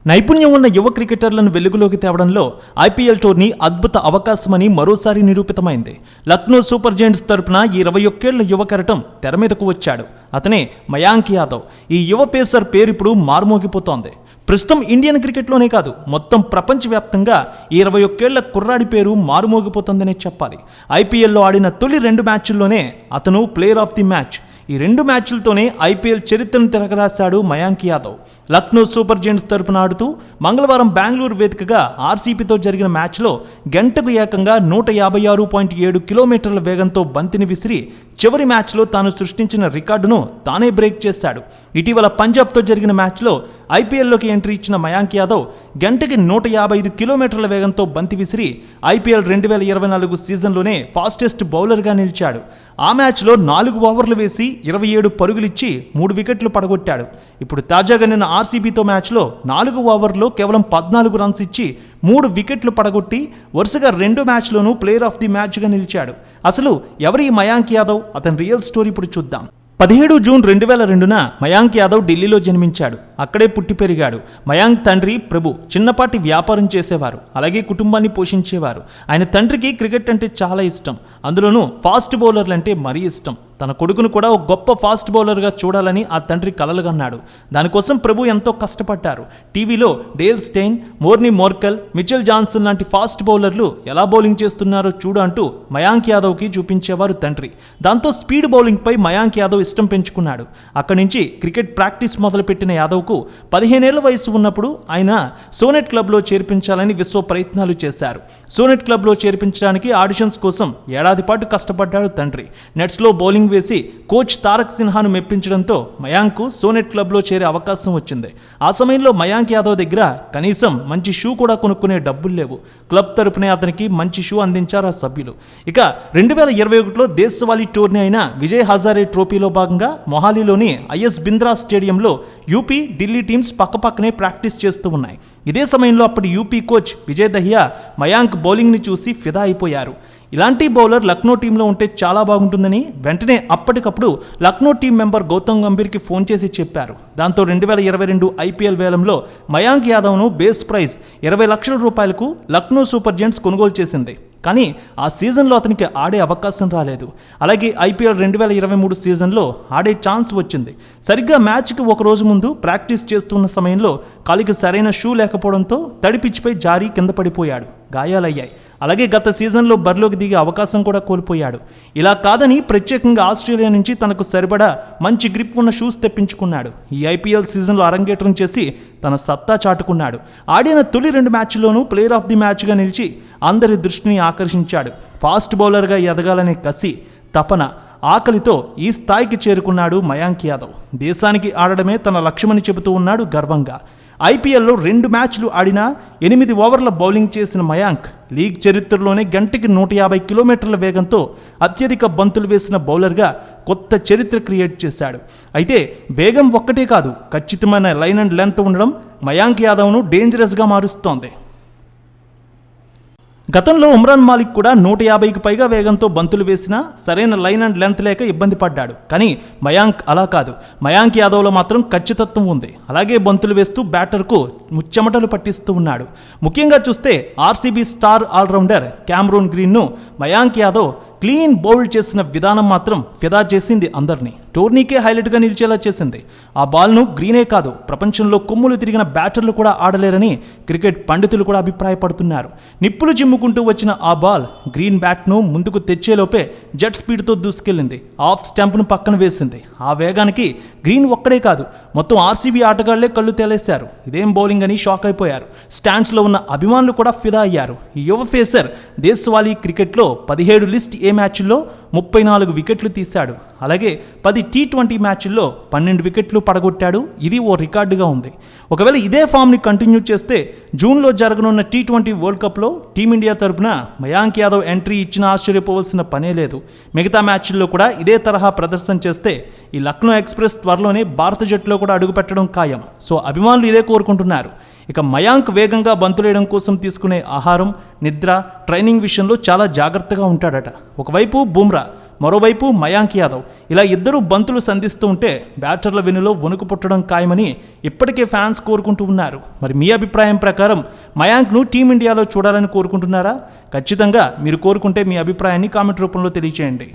నైపుణ్యం ఉన్న యువ క్రికెటర్లను వెలుగులోకి తేవడంలో ఐపీఎల్ టోర్నీ అద్భుత అవకాశమని మరోసారి నిరూపితమైంది. లక్నో సూపర్ జైంట్స్ తరపున 21 ఏళ్ల యువ కెరటం తెరమీదకు వచ్చాడు. అతనే మయాంక్ యాదవ్. ఈ యువ పేసర్ పేరు ఇప్పుడు మారుమోగిపోతోంది. ప్రస్తుతం ఇండియన్ క్రికెట్లోనే కాదు, మొత్తం ప్రపంచవ్యాప్తంగా 21 ఏళ్ల కుర్రాడి పేరు మారుమోగిపోతుందనే చెప్పాలి. ఐపీఎల్లో ఆడిన తొలి 2 మ్యాచ్ల్లోనే అతను ప్లేయర్ ఆఫ్ ది మ్యాచ్. ఈ 2 మ్యాచ్లతోనే ఐపీఎల్ చరిత్రను తిరగరాశాడు మయాంక్ యాదవ్. లక్నో సూపర్ జైంట్స్ తరపున ఆడుతూ మంగళవారం బెంగళూరు వేదికగా ఆర్సీబీతో జరిగిన మ్యాచ్లో గంటకు ఏకంగా 156.7 కిలోమీటర్ల వేగంతో బంతిని విసిరి చివరి మ్యాచ్లో తాను సృష్టించిన రికార్డును తానే బ్రేక్ చేశాడు. ఇటీవల పంజాబ్తో జరిగిన మ్యాచ్లో ఐపీఎల్లోకి ఎంట్రీ ఇచ్చిన మయాంక్ యాదవ్ గంటకి 155 కిలోమీటర్ల వేగంతో బంతి విసిరి ఐపీఎల్ 2024 సీజన్లోనే ఫాస్టెస్ట్ బౌలర్గా నిలిచాడు. ఆ మ్యాచ్లో 4 ఓవర్లు వేసి 27 పరుగులిచ్చి 3 వికెట్లు పడగొట్టాడు. ఇప్పుడు తాజాగా నిన్న ఆర్సీబీతో మ్యాచ్లో 4 ఓవర్లో కేవలం 14 రన్స్ ఇచ్చి 3 వికెట్లు పడగొట్టి వరుసగా 2 మ్యాచ్లోనూ ప్లేయర్ ఆఫ్ ది మ్యాచ్గా నిలిచాడు. అసలు ఎవరి మయాంక్ యాదవ్? అతని రియల్ స్టోరీ ఇప్పుడు చూద్దాం. 17 జూన్ 2002న మయాంక్ యాదవ్ ఢిల్లీలో జన్మించాడు. అక్కడే పుట్టి పెరిగాడు. మయాంక్ తండ్రి ప్రభు చిన్నపాటి వ్యాపారం చేసేవారు, అలాగే కుటుంబాన్ని పోషించేవారు. ఆయన తండ్రికి క్రికెట్ అంటే చాలా ఇష్టం, అందులోనూ ఫాస్ట్ బౌలర్లు అంటే మరీ ఇష్టం. తన కొడుకును కూడా ఒక గొప్ప ఫాస్ట్ బౌలర్గా చూడాలని ఆ తండ్రి కలలుగన్నాడు. దానికోసం ప్రభు ఎంతో కష్టపడ్డారు. టీవీలో Dale Steyn, Morne Morkel, Mitchell Johnson లాంటి ఫాస్ట్ బౌలర్లు ఎలా బౌలింగ్ చేస్తున్నారో చూడు అంటూ మయాంక్ యాదవ్కి చూపించేవారు తండ్రి. దాంతో స్పీడ్ బౌలింగ్పై మయాంక్ యాదవ్ ఇష్టం పెంచుకున్నాడు. అక్కడి నుంచి క్రికెట్ ప్రాక్టీస్ మొదలుపెట్టిన యాదవ్కు 15 ఏళ్ల వయసు ఉన్నప్పుడు ఆయన సోనెట్ క్లబ్లో చేర్పించాలని విశ్వ ప్రయత్నాలు చేశారు. సోనెట్ క్లబ్లో చేర్పించడానికి ఆడిషన్స్ కోసం ఏడాది పాటు కష్టపడ్డాడు తండ్రి. నెట్స్లో బౌలింగ్ వేసి కోచ్ తారక్ సిన్హాను మెప్పించడంతో మయాంక్ సోనెట్ క్లబ్లో చేరే అవకాశం వచ్చింది. ఆ సమయంలో మయాంక్ యాదవ్ దగ్గర కనీసం మంచి షూ కూడా కొనుక్కునే డబ్బులు లేవు. క్లబ్ తరపునే అతనికి మంచి షూ అందించారు ఆ సభ్యులు. ఇక 2021లో దేశవాళీ టోర్నీ అయిన విజయ్ హజారే ట్రోఫీలో భాగంగా మొహాలీలోని ఐఎస్ బింద్రా స్టేడియంలో యూపీ, ఢిల్లీ టీమ్స్ పక్కపక్కనే ప్రాక్టీస్ చేస్తూ ఉన్నాయి. ఇదే సమయంలో అప్పటి యూపీ కోచ్ విజయ్ దహియా మయాంక్ బౌలింగ్ని చూసి ఫిదా అయిపోయారు. ఇలాంటి బౌలర్ లక్నో టీంలో ఉంటే చాలా బాగుంటుందని వెంటనే అప్పటికప్పుడు లక్నో టీం మెంబర్ గౌతమ్ గంభీర్కి ఫోన్ చేసి చెప్పారు. దాంతో 2022 ఐపీఎల్ వేలంలో మయాంక్ యాదవ్ను బేస్ ప్రైజ్ 20 లక్షల రూపాయలకు లక్నో సూపర్ జైంట్స్ కొనుగోలు చేసింది. కానీ ఆ సీజన్లో అతనికి ఆడే అవకాశం రాలేదు. అలాగే ఐపీఎల్ 2023 సీజన్లో ఆడే ఛాన్స్ వచ్చింది. సరిగ్గా మ్యాచ్కి ఒక రోజు ముందు ప్రాక్టీస్ చేస్తున్న సమయంలో కాలికి సరైన షూ లేకపోవడంతో తడి పిచ్పై జారి కింద పడిపోయాడు. గాయాలయ్యాయి. అలాగే గత సీజన్లో బరిలోకి దిగే అవకాశం కూడా కోల్పోయాడు. ఇలా కాదని ప్రత్యేకంగా ఆస్ట్రేలియా నుంచి తనకు సరిపడా మంచి గ్రిప్ ఉన్న షూస్ తెప్పించుకున్నాడు. ఈ ఐపీఎల్ సీజన్లో అరంగేట్రం చేసి తన సత్తా చాటుకున్నాడు. ఆడిన తొలి 2 మ్యాచ్ల్లోనూ ప్లేయర్ ఆఫ్ ది మ్యాచ్గా నిలిచి అందరి దృష్టిని ఆకర్షించాడు. ఫాస్ట్ బౌలర్గా ఎదగాలనే కసి, తపన, ఆకలితో ఈ స్థాయికి చేరుకున్నాడు మయాంక్ యాదవ్. దేశానికి ఆడడమే తన లక్ష్యమని చెబుతూ ఉన్నాడు గర్వంగా. ఐపీఎల్లో 2 మ్యాచ్లు ఆడినా 8 ఓవర్ల బౌలింగ్ చేసిన మయాంక్ లీగ్ చరిత్రలోనే గంటకి 150 కిలోమీటర్ల వేగంతో అత్యధిక బంతులు వేసిన బౌలర్గా కొత్త చరిత్ర క్రియేట్ చేశాడు. అయితే వేగం ఒక్కటే కాదు, ఖచ్చితమైన లైన్ అండ్ లెంత్ ఉండడం మయాంక్ యాదవ్ను డేంజరస్గా మారుస్తోంది. గతంలో ఉమ్రాన్ మాలిక్ కూడా 150కి పైగా వేగంతో బంతులు వేసినా సరైన లైన్ అండ్ లెంత్ లేక ఇబ్బంది పడ్డాడు. కానీ మయాంక్ అలా కాదు. మయాంక్ యాదవ్లో మాత్రం ఖచ్చితత్వం ఉంది. అలాగే బంతులు వేస్తూ బ్యాటర్కు ముచ్చెమటలు పట్టిస్తూ ఉన్నాడు. ముఖ్యంగా చూస్తే ఆర్సీబీ స్టార్ ఆల్రౌండర్ క్యామరూన్ గ్రీన్ను మయాంక్ యాదవ్ క్లీన్ బౌల్డ్ చేసిన విధానం మాత్రం ఫిదా చేసింది అందరినీ. టోర్నీకే హైలైట్గా నిలిచేలా చేసింది. ఆ బాల్ను గ్రీనే కాదు, ప్రపంచంలో కొమ్ములు తిరిగిన బ్యాటర్లు కూడా ఆడలేరని క్రికెట్ పండితులు కూడా అభిప్రాయపడుతున్నారు. నిప్పులు చిమ్ముకుంటూ వచ్చిన ఆ బాల్ గ్రీన్ బ్యాట్ను ముందుకు తెచ్చేలోపే జెట్ స్పీడ్తో దూసుకెళ్ళింది. ఆఫ్ స్టంప్ను పక్కన వేసింది. ఆ వేగానికి గ్రీన్ ఒక్కడే కాదు, మొత్తం ఆర్సీబీ ఆటగాళ్లే కళ్ళు తేలేశారు. ఇదేం బౌలింగ్ అని షాక్ అయిపోయారు. స్టాండ్స్లో ఉన్న అభిమానులు కూడా ఫిదా అయ్యారు. ఈ యువ ఫేసర్ దేశవాళీ క్రికెట్లో 17 లిస్ట్ ఏ మ్యాచ్ల్లో 34 వికెట్లు తీశాడు. అలాగే 10 టీ20 మ్యాచ్ల్లో 12 వికెట్లు పడగొట్టాడు. ఇది ఓ రికార్డుగా ఉంది. ఒకవేళ ఇదే ఫామ్ని కంటిన్యూ చేస్తే జూన్లో జరగనున్న టీ20 వరల్డ్ కప్లో టీమిండియా తరపున మయాంక్ యాదవ్ ఎంట్రీ ఇచ్చినా ఆశ్చర్యపోవాల్సిన పనే లేదు. మిగతా మ్యాచ్ల్లో కూడా ఇదే తరహా ప్రదర్శన చేస్తే ఈ లక్నో ఎక్స్ప్రెస్ త్వరలోనే భారత జట్టులో కూడా అడుగుపెట్టడం ఖాయం. సో అభిమానులు ఇదే కోరుకుంటున్నారు. ఇక మయాంక్ వేగంగా బంతులేయడం కోసం తీసుకునే ఆహారం, నిద్ర, ట్రైనింగ్ విషయంలో చాలా జాగ్రత్తగా ఉంటాడట. ఒకవైపు బుమ్రా, మరోవైపు మయాంక్ యాదవ్. ఇలా ఇద్దరు బంతులు సంధిస్తూ ఉంటే బ్యాటర్ల వెనులో వణుకు పుట్టడం ఖాయమని ఇప్పటికే ఫ్యాన్స్ కోరుకుంటూ ఉన్నారు. మరి మీ అభిప్రాయం ప్రకారం మయాంక్ను టీమిండియాలో చూడాలని కోరుకుంటున్నారా? ఖచ్చితంగా మీరు కోరుకుంటే మీ అభిప్రాయాన్ని కామెంట్ రూపంలో తెలియచేయండి.